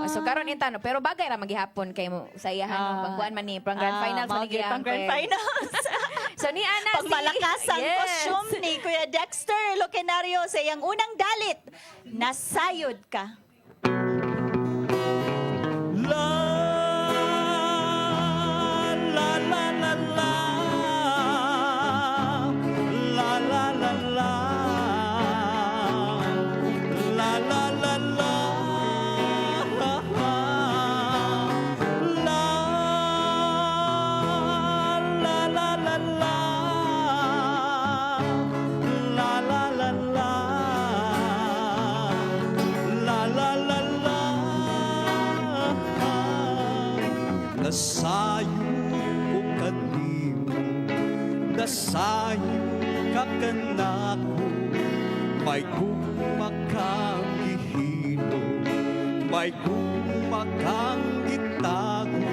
So karon intano pero bagay ra magihapon kay mo sayahan pangkuan man ni pang grand finals man ni pang grand finals. So ni Ana Pagmalakas ang Yes. costume ni Kuya Dexter Locenario sa iyang unang dalit. Nasayod ka. La la la la la la la la la la la la la nasayo ko kanimo, nasayo ka kanako, may kumakang gihino, may kumakang gitago,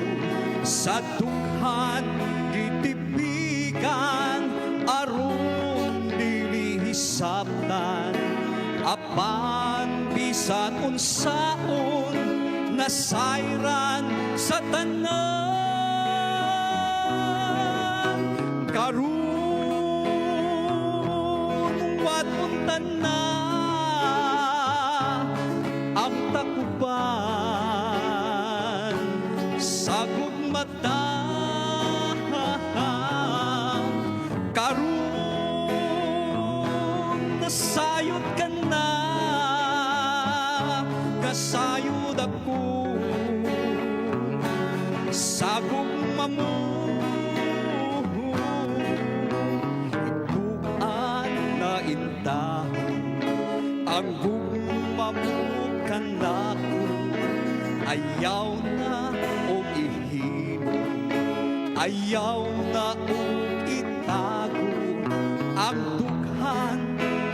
sa dukhan gitipigan, aron dilihisaptan, apan bisan unsaon, nasayran sa tanan karon wat untan na ang takuban sa gugmata karon nasayod ka na kasayod ako sa gugma mo ituan na intahon ang gugma mo kanako ayaw na o ihino ayaw na o itago ang dughan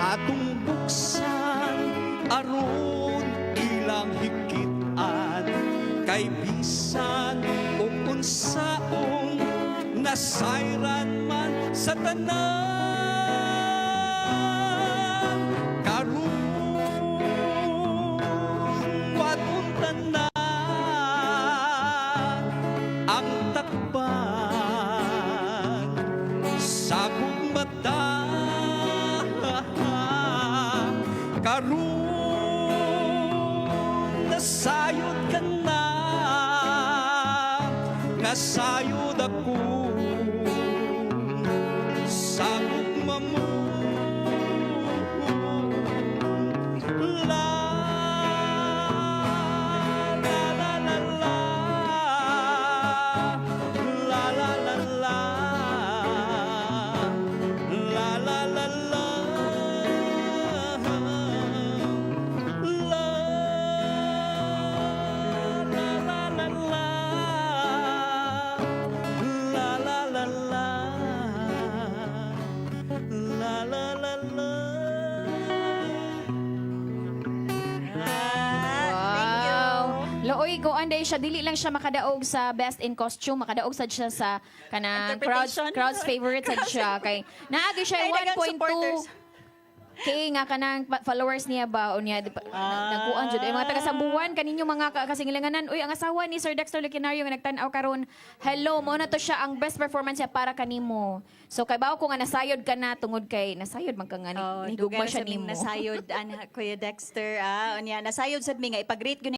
atong buksan aron ilang hikitan kay bisan o unsaon nasayran man sa tanan karon wat untan na ang takban sa gugmata karon nasayod ka na nasayod ako sa gugma mo la la la la la la la la la la la la la Looy, go anday siya. Dili lang siya makadaog sa best in costume. Makadaog sad siya sa kanang Interpretation. crowd's favorite sad siya. Kay naagi siya Ay, daghang 1.2 supporters. K nga kanang followers niya ba o niya nagkuan jud ay mga taga Sambuan kaninyo mga kasingilanganan uy ang asawa ni Sir Dexter Locenario nga nagtan-aw karon hello mo na to siya ang best performance niya para kanimo so kay bawo ko nga nasayod ka na tungod kay nasayod man ka nga ni higugma siya nimo Nasayod, Kuya Dexter. Nasayod sad mi nga ipag-rate